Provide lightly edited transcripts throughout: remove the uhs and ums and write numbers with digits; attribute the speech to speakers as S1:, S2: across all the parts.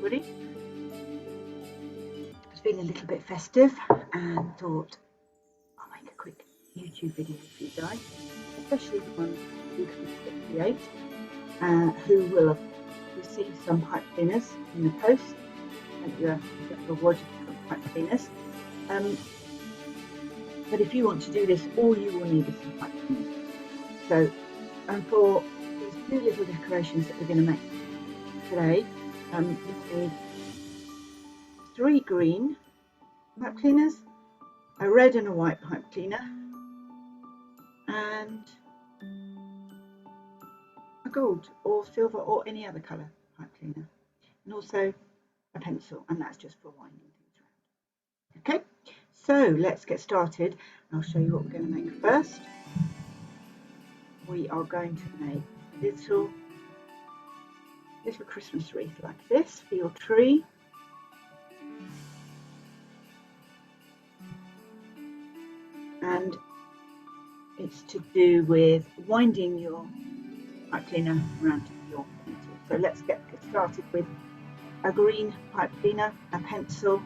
S1: everybody. I was feeling a little bit festive and thought I'll make a quick YouTube video for you guys, especially the ones who can create, who will have received some pipe cleaners in the post, and you get rewarded from pipe cleaners. But if you want to do this, all you will need is some pipe cleaners. So, and for these two little decorations that we're going to make today, you need 3 green pipe cleaners, a red and a white pipe cleaner, and a gold or silver or any other colour pipe cleaner, and also a pencil, and that's just for winding things around. Okay, so let's get started. I'll show you what we're going to make first. We are going to make a little Christmas wreath like this for your tree. And it's to do with winding your pipe cleaner around your pencil. So let's get started with a green pipe cleaner, a pencil,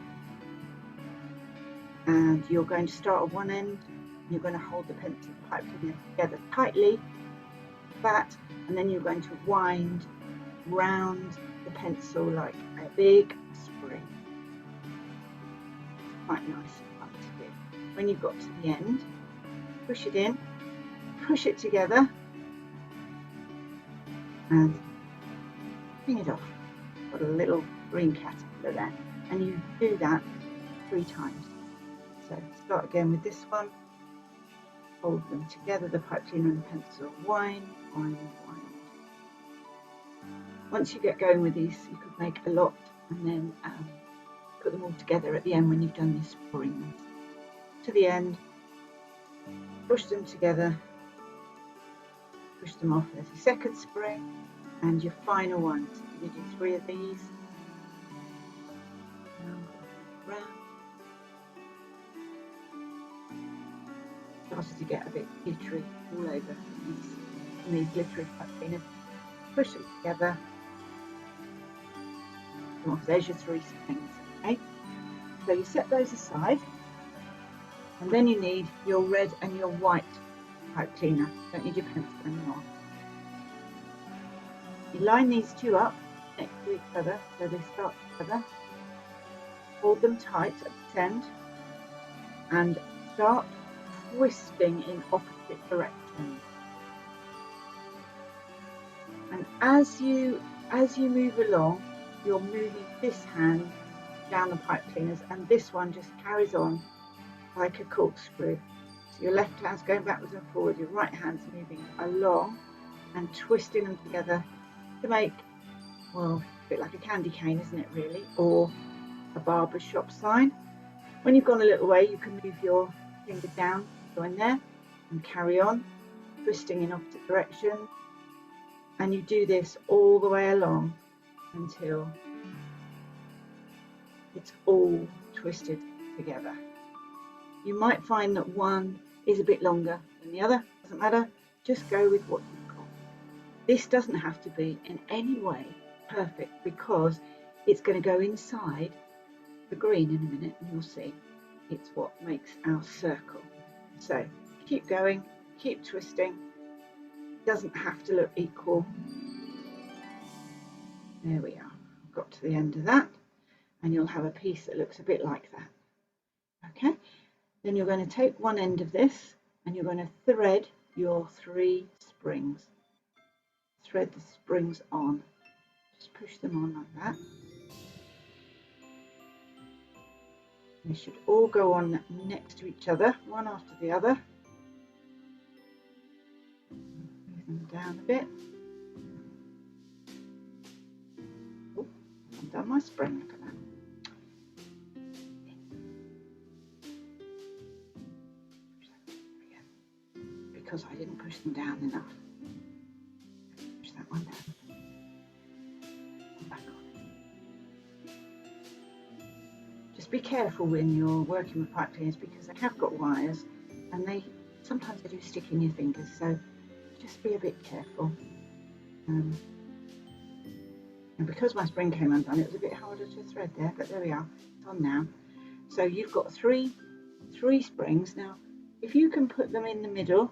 S1: and you're going to start at one end. You're going to hold the pencil pipe cleaner together tightly, that, and then you're going to wind round the pencil like a big spring. Quite nice and fun to do. When you've got to the end, push it in, push it together, and ping it off. Got a little green caterpillar there, and you do that 3 times. So start again with this one. Hold them together, the pipe cleaner and the pencil. Wind, wind, wind. Once you get going with these, you could make a lot and then put them all together at the end when you've done your springs. To the end, push them together, push them off. There's a second spring, and your final one. So you do 3 of these. Round. Started to get a bit glittery all over these glittery pipe cleaners. Push them together. Come off. There's your 3 springs. Okay. So you set those aside, and then you need your red and your white pipe cleaner. Don't need your pencil anymore. You line these 2 up next to each other so they start together. Hold them tight at the end and start twisting in opposite directions. And as you move along, you're moving this hand down the pipe cleaners, and this one just carries on like a corkscrew. So your left hand's going backwards and forward, your right hand's moving along and twisting them together to make, well, a bit like a candy cane, isn't it really, or a barber shop sign. When you've gone a little way, you can move your finger down, go in there and carry on twisting in opposite directions, and you do this all the way along until it's all twisted together. You might find that one is a bit longer than the other, doesn't matter, just go with what you've got. This doesn't have to be in any way perfect because it's going to go inside the green in a minute, and you'll see it's what makes our circle. So keep going, keep twisting. It doesn't have to look equal. There we are. Got to the end of that, and you'll have a piece that looks a bit like that. Okay, then you're going to take one end of this and you're going to thread your 3 springs. Thread the springs on. Just push them on like that. They should all go on next to each other, one after the other. Move them down a bit. Oh, I've done my spring, look at that. Because I didn't push them down enough. Push that one down. Back on. Just be careful when you're working with pipe cleaners because they have got wires and sometimes they do stick in your fingers, so just be a bit careful. And because my spring came undone, it was a bit harder to thread there, but there we are, it's on now. So you've got three springs. Now, if you can put them in the middle,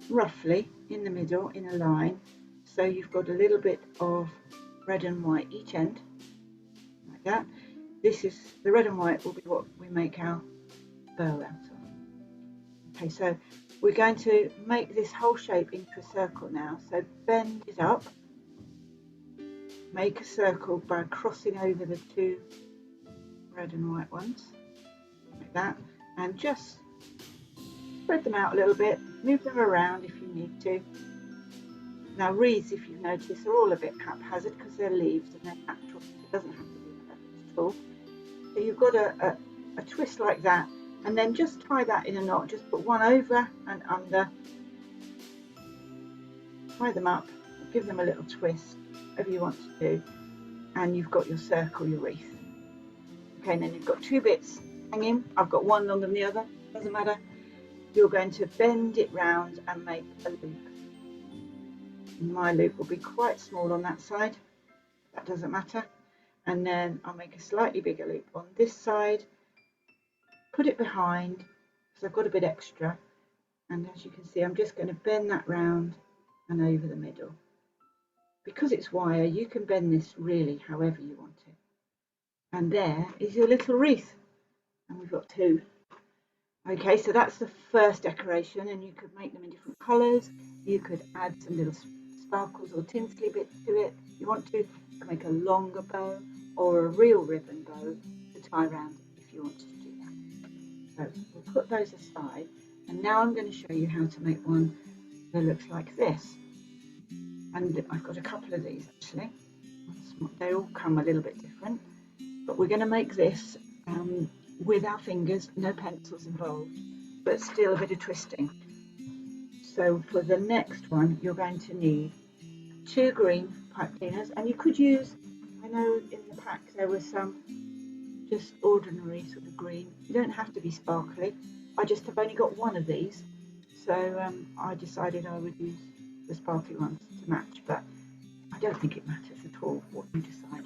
S1: roughly in the middle in a line, so you've got a little bit of red and white each end, like that. This is, the red and white will be what we make our bow out of. Okay, so we're going to make this whole shape into a circle now. So bend it up, make a circle by crossing over the two red and white ones, like that, and just spread them out a little bit, move them around if you need to. Now wreaths, if you've noticed, are all a bit haphazard because they're leaves and they're natural. It doesn't have to be perfect at all. So you've got a twist like that, and then just tie that in a knot. Just put one over and under, tie them up, give them a little twist, whatever you want to do, and you've got your circle, your wreath. Okay, and then you've got two bits hanging. I've got one longer than the other, doesn't matter. You're going to bend it round and make a loop. And my loop will be quite small on that side, that doesn't matter. And then I'll make a slightly bigger loop on this side, put it behind, because I've got a bit extra. And as you can see, I'm just going to bend that round and over the middle. Because it's wire, you can bend this really however you want it. And there is your little wreath. And we've got two. Okay, so that's the first decoration, and you could make them in different colours. You could add some little sparkles or tinsely bits to it. If you want to, you can make a longer bow or a real ribbon bow to tie around if you wanted to do that. So we'll put those aside, and now I'm going to show you how to make one that looks like this. And I've got a couple of these actually. They all come a little bit different, but we're going to make this with our fingers, no pencils involved, but still a bit of twisting. So for the next one, you're going to need 2 green pipe cleaners, and you could use, I know in the pack there were some just ordinary sort of green. You don't have to be sparkly. I just have only got one of these, so I decided I would use the sparkly ones to match, but I don't think it matters at all what you decide.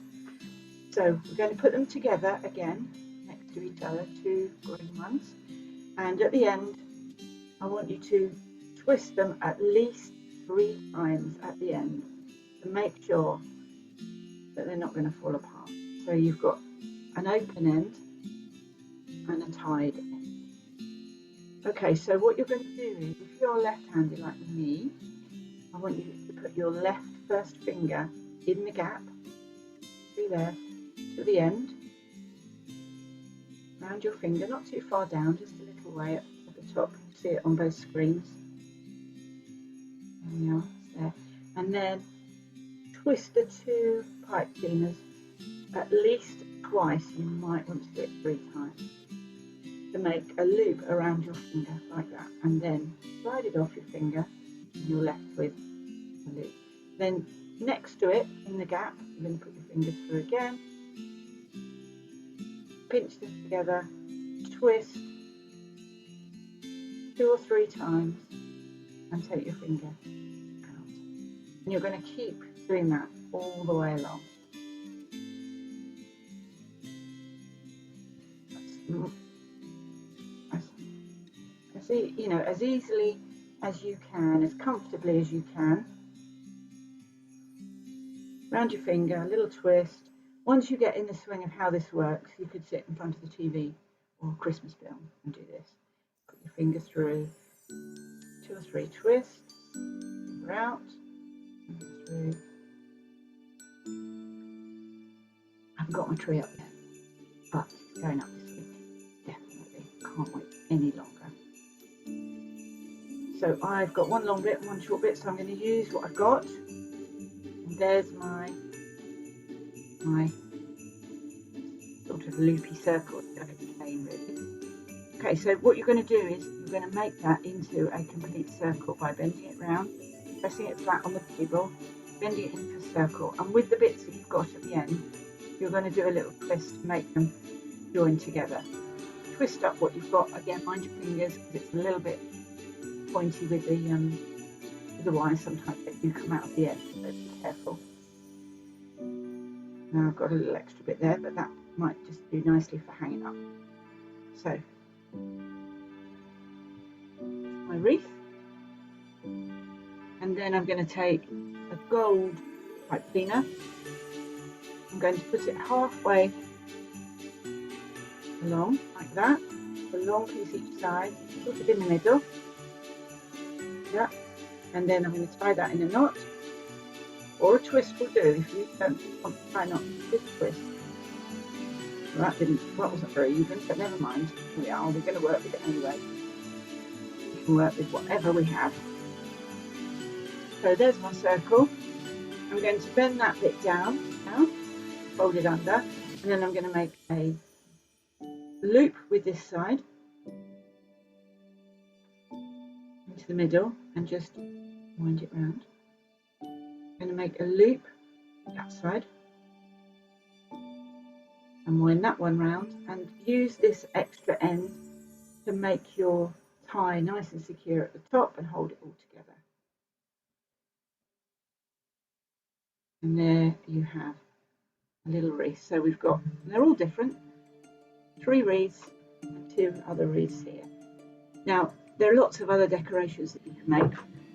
S1: So we're going to put them together again next to each other, 2 green ones, and at the end I want you to twist them at least 3 times at the end to make sure that they're not going to fall apart. So you've got an open end and a tied end. Okay, so what you're going to do is, if you're left-handed like me, I want you to put your left first finger in the gap, through there, to the end, round your finger, not too far down, just a little way at the top. You see it on both screens. There we are, it's there. And then twist the 2 pipe cleaners at least twice. You might want to do it 3 times to make a loop around your finger like that, and then slide it off your finger and you're left with a loop. Then next to it in the gap, you're going to put your fingers through again, pinch them together, twist 2 or 3 times and take your finger out. And you're going to keep doing that all the way along. As easily as you can, as comfortably as you can. Round your finger, a little twist. Once you get in the swing of how this works, you could sit in front of the TV or a Christmas film and do this. Put your finger through, 2 or 3 twists, finger out, finger through. I haven't got my tree up yet, but it's going up this week, definitely. Can't wait any longer. So I've got one long bit and one short bit, so I'm going to use what I've got. And there's my sort of loopy circle, like a chain really. Okay, so what you're going to do is you're going to make that into a complete circle by bending it round, pressing it flat on the table, bending it into a circle, and with the bits that you've got at the end, you're going to do a little twist to make them join together. Twist up what you've got, again mind your fingers because it's a little bit pointy with the wire, sometimes they do come out of the edge, so be careful. Now I've got a little extra bit there, but that might just do nicely for hanging up. So my wreath, and then I'm going to take a gold pipe cleaner. I'm going to put it halfway along like that, a long piece each side, put it in the middle, yeah, and then I'm going to tie that in a knot, or a twist will do if you don't want to tie knots, just twist. Well, that wasn't very even, but never mind. Here we are, we're going to work with it anyway. We can work with whatever we have. So there's my circle. I'm going to bend that bit down now, fold it under, and then I'm going to make a loop with this side into the middle and just wind it round. I'm going to make a loop that side and wind that one round, and use this extra end to make your tie nice and secure at the top and hold it all together. And there you have a little wreath. So we've got, they're all different, 3 wreaths and 2 other wreaths here. Now there are lots of other decorations that you can make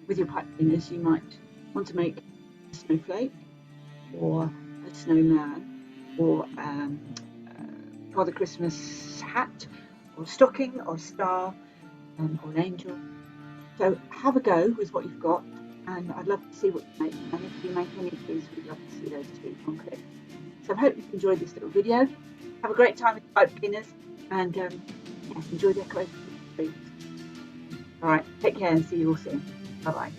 S1: with your pipe cleaners. You might want to make a snowflake or a snowman, or Father Christmas hat, or a stocking, or a star, or an angel. So have a go with what you've got, and I'd love to see what you make. And if you make any of these, we'd love to see those too on Click. So I hope you've enjoyed this little video. Have a great time with pipe cleaners, and yes, enjoy decorating. All right, take care and see you all soon. Bye bye.